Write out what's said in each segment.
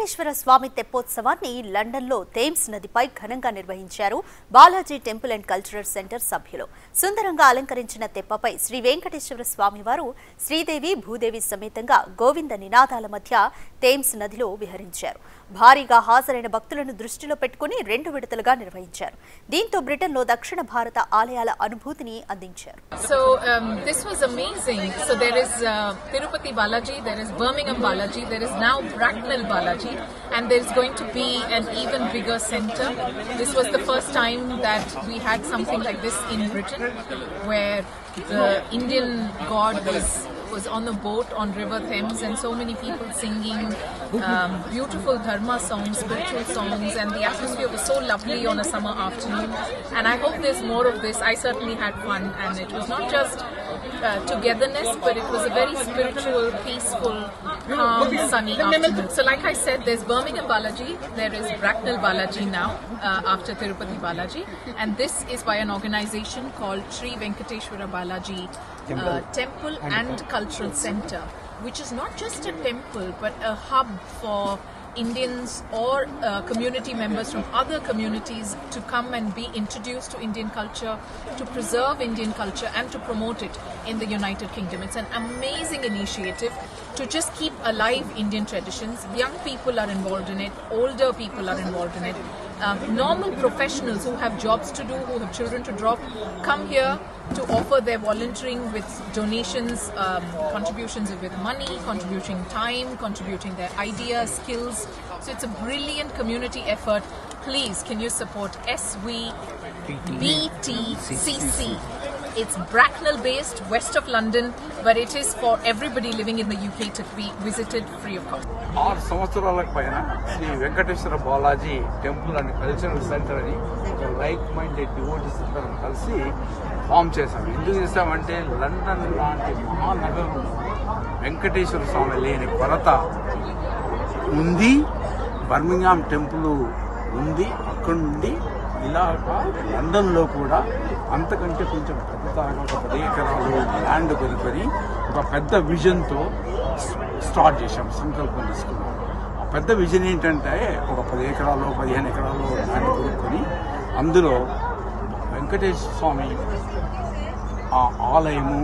వెంకటేశ్వర స్వామి తెప్పోత్సవాన్ని లండన్లో థేమ్స్ నదిపై ఘనంగా నిర్వహించారు Balaji temple and cultural centre సభ్యులు. సుందరంగా అలంకరించిన తెప్పపై శ్రీ వెంకటేశ్వర స్వామివారు శ్రీదేవి భూదేవి సమేతంగా గోవింద నినాదాల మధ్య థేమ్స్ నదిలో విహరించారు. భారీగా హాజరైన భక్తులను దృష్టిలో పెట్టుకుని 2 విడతలుగా నిర్వహించారు. దీంతో బ్రిటన్లో దక్షిణ భారత ఆలయాల అనుభూతిని అందించారు. So this was amazing. So there is Tirupati Balaji, there is Birmingham Balaji, there is now Bracknell Balaji, and there is going to be an even bigger center. This was the first time that we had something like this in Britain, where the Indian god was on the boat on River Thames, and so many people singing beautiful dharma songs, spiritual songs, and the atmosphere was so lovely on a summer afternoon. And I hope there's more of this. I certainly had fun, and it was not just togetherness, but it was a very spiritual, peaceful, calm, sunny afternoon. So like I said, there's Birmingham Balaji, there is Bracknell Balaji now after Tirupati Balaji, and this is by an organization called Sri Venkateshwara Balaji Temple and Cultural Center, which is not just a temple but a hub for Indians or community members from other communities to come and be introduced to Indian culture, to preserve Indian culture and to promote it in the United Kingdom. It's an amazing initiative to just keep alive Indian traditions. Young people are involved in it, older people are involved in it. Normal professionals who have jobs to do, who have children to drop, come here to offer their volunteering with donations, contributions with money, contributing time, contributing their ideas, skills. So it's a brilliant community effort. Please, can you support SVBTCC? It's Bracknell based, west of London, but it is for everybody living in the UK to be visited free of cost. 6 సంవత్సరాలకు పైన Sri Venkateswara Balaji temple and cultural centre అని like minded devotees అందరం కలిసి form చేశాం. ఎందుకు చేస్తామంటే London లాంటి మహానగరంలో వెంకటేశ్వర స్వామి లేని కొరత ఉంది. బర్మింగ్హామ్ టెంపుల్ ఉంది. అక్కడ నుండి ఇలాగా లండన్లో కూడా అంతకంటే కొంచెం పెద్దగా ఒక 10 ఎకరాలు ల్యాండ్ కొనుక్కొని ఒక పెద్ద విజన్తో స్టార్ట్ చేశాం, సంకల్పం తీసుకున్నాం. ఆ పెద్ద విజన్ ఏంటంటే ఒక 10 ఎకరాలు 15 ఎకరాలు ల్యాండ్ కొనుక్కొని అందులో వెంకటేశ్వర స్వామి ఆలయము,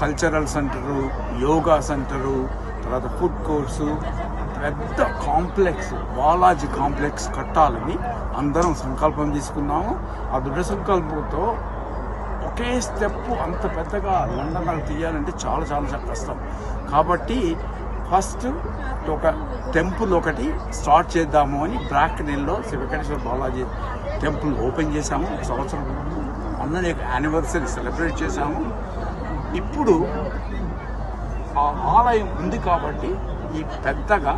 కల్చరల్ సెంటరు, యోగా సెంటరు, తర్వాత ఫుడ్ కోర్సు, పెద్ద కాంప్లెక్స్, బాలాజీ కాంప్లెక్స్ కట్టాలని అందరం సంకల్పం తీసుకున్నాము. ఆ దృఢ సంకల్పంతో ఒకే స్టెప్ అంత పెద్దగా లండన్ తీయాలంటే చాలా చాలా కష్టం. కాబట్టి ఫస్ట్ ఒక టెంపుల్ ఒకటి స్టార్ట్ చేద్దాము అని బ్రాక్నెల్లో శ్రీ వెంకటేశ్వర బాలాజీ టెంపుల్ ఓపెన్ చేశాము. 1 సంవత్సరం అన్ననే యానివర్సరీ సెలబ్రేట్ చేశాము. ఇప్పుడు ఆ ఆలయం ఉంది కాబట్టి ఈ పెద్దగా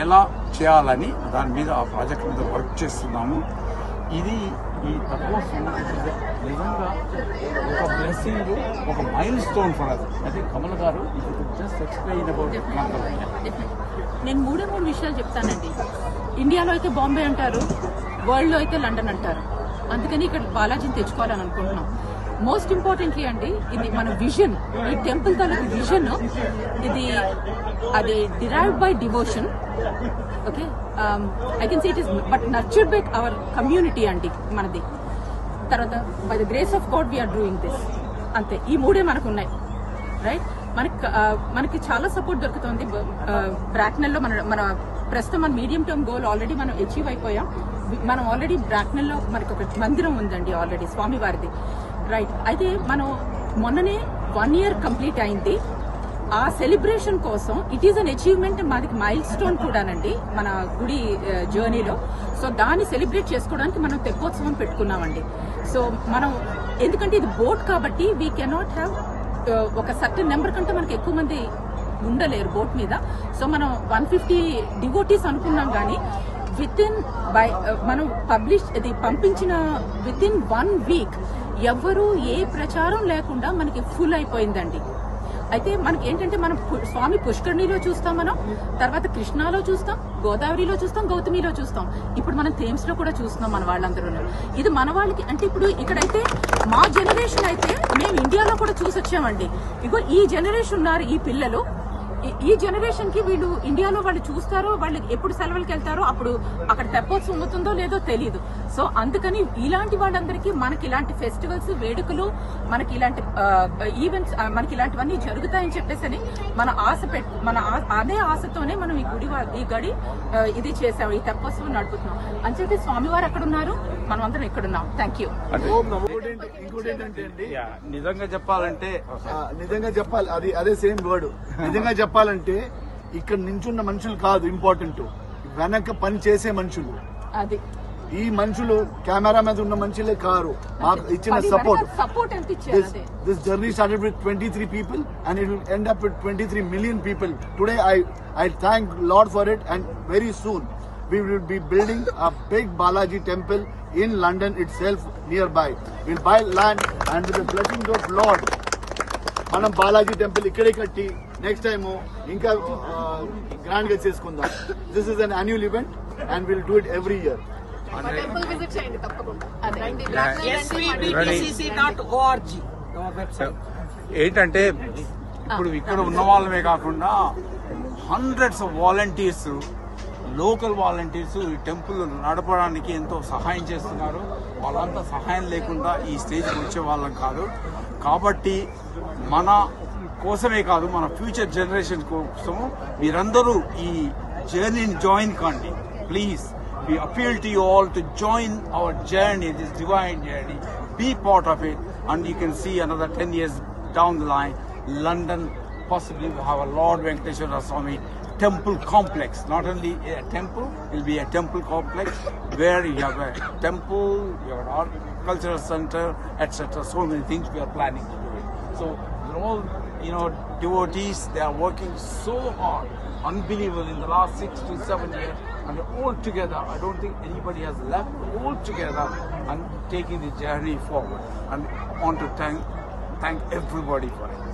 ఎలా చేయాలని దాని మీద ఆ ప్రాజెక్ట్ మీద వర్క్ చేస్తున్నాము. ఇది ఈ తత్వోత్సవం నిజంగా ఒక బ్లెస్సింగ్, ఒక మైల్ స్టోన్ ఫర్ అస్. అయితే కమల్ గారు జస్ట్ ఎక్స్ప్లెయిన్ అబౌట్. నేను 3 విషయాలు చెప్తానండి. ఇండియాలో అయితే బాంబే అంటారు, వరల్డ్లో అయితే లండన్ అంటారు. అందుకని ఇక్కడ బాలాజీని తెచ్చుకోవాలని అనుకుంటున్నాం. మోస్ట్ ఇంపార్టెంట్లీ అండి, ఇది మన విజన్, ఈ టెంపుల్ తాలూకు విజన్ అది derived by devotion. Okay, I can see it is but nurtured by our community అండి మనది. తర్వాత by the grace of God we are doing this. అంతే, ఈ 3 మనకు ఉన్నాయి. రైట్, మనకి చాలా సపోర్ట్ దొరుకుతుంది బ్రాక్నెల్లో. మన ప్రస్తుతం మన మీడియం టర్మ్ గోల్ ఆల్రెడీ మనం అచీవ్ అయిపోయాం. మనం ఆల్రెడీ బ్రాక్నెల్లో మనకి ఒక మందిరం ఉందండి ఆల్రెడీ స్వామివారిది. రైట్, అయితే మనం మొన్ననే 1 year కంప్లీట్ అయింది. ఆ సెలబ్రేషన్ కోసం ఇట్ ఈస్ అన్ అచీవ్మెంట్, మాది మైల్ స్టోన్ కూడానండి మన గుడి జర్నీలో. సో దాన్ని సెలబ్రేట్ చేసుకోవడానికి మనం తెప్పోత్సవం పెట్టుకున్నామండి. సో మనం ఎందుకంటే ఇది బోట్ కాబట్టి వీ కెనాట్ హ్యావ్ ఒక సర్టన్ నెంబర్ కంటే మనకి ఎక్కువ మంది ఉండలేరు బోట్ మీద. సో మనం 150 డివోటీస్ అనుకున్నాం, కానీ మనం పంపించిన విత్ ఇన్ 1 week ఎవరు ఏ ప్రచారం లేకుండా మనకి ఫుల్ అయిపోయిందండి. అయితే మనకి ఏంటంటే మనం స్వామి పుష్కరిణిలో చూస్తాం, మనం తర్వాత కృష్ణాలో చూస్తాం, గోదావరిలో చూస్తాం, గౌతమిలో చూస్తాం, ఇప్పుడు మనం థేమ్స్ లో కూడా చూస్తున్నాం మన వాళ్ళందరూ. ఇది మన వాళ్ళకి అంటే ఇప్పుడు ఇక్కడైతే మా జనరేషన్ అయితే మేము ఇండియాలో కూడా చూసి వచ్చామండి. ఇగో ఈ జనరేషన్ ఉన్నారు, ఈ పిల్లలు ఈ జనరేషన్ కి వీళ్ళు ఇండియాలో వాళ్ళు చూస్తారో, వాళ్ళు ఎప్పుడు సెలవులకు వెళ్తారో అప్పుడు అక్కడ తెప్పోత్సవం అవుతుందో లేదో తెలియదు. సో అందుకని ఇలాంటి వాళ్ళందరికీ మనకి ఇలాంటి ఫెస్టివల్స్, వేడుకలు, మనకి ఇలాంటి ఈవెంట్స్, మనకి ఇలాంటివన్నీ జరుగుతాయని చెప్పేసి అదే ఆశతోనే మనం ఈ గడి ఇది చేసాం, ఈ తెప్పోత్సవం నడుపుతున్నాం. అంచేతే స్వామివారు అక్కడ ఉన్నారు, మనం అందరం ఇక్కడ ఉన్నాం. Thank you. ఇంకోటి ఏంటంటే అండి, నిజంగా చెప్పాలి అదే సేమ్ వర్డ్. నిజంగా చెప్పాలంటే ఇక్కడ నించున్న మనుషులు కాదు ఇంపార్టెంట్, వెనక పని చేసే మనుషులు. అది ఈ మనుషులు కెమెరా మీద ఉన్న మనుషులే కారు, మాకు ఇచ్చిన సపోర్ట్ ఎంత ఇచ్చారు. This journey started with 23 people and it will end up with 23 million people. Today I thank Lord for it, and very soon we will be building a big Balaji temple in London itself nearby. We'll buy land and with the blessings of Lord మనం Balaji temple ఇక్కడే కట్టి next time ఇంకా grand గా చేసుకుందాం. This is an annual event and will do it every year. Temple visit చేయండి తప్పకుండా. ఏంటంటే ఇప్పుడు ఇక్కడ ఉన్న వాళ్ళమే కాకుండా hundreds of volunteers, local volunteers ఈ టెంపుల్ నడపడానికి ఎంతో సహాయం చేస్తున్నారు. వాళ్ళంతా సహాయం లేకుండా ఈ స్టేజ్కి వచ్చే వాళ్ళం కాదు. కాబట్టి మన కోసమే కాదు, మన ఫ్యూచర్ జనరేషన్ కోసం మీరందరూ ఈ జర్నీని జాయిన్ కండి please. We appeal to you all to join our journey, this divine journey. Be part of it, and you can see another 10 years down the line, London possibly will have a Lord Venkateshwara Swami temple complex. Not only a temple, it will be a temple complex where you have a temple, you have an art, cultural center, etc. So many things we are planning to do it. So they're all, devotees. They are working so hard, unbelievable, in the last 6 to 7 years. And all together, I don't think anybody has left, all together and taking the journey forward. And I want to thank everybody for it.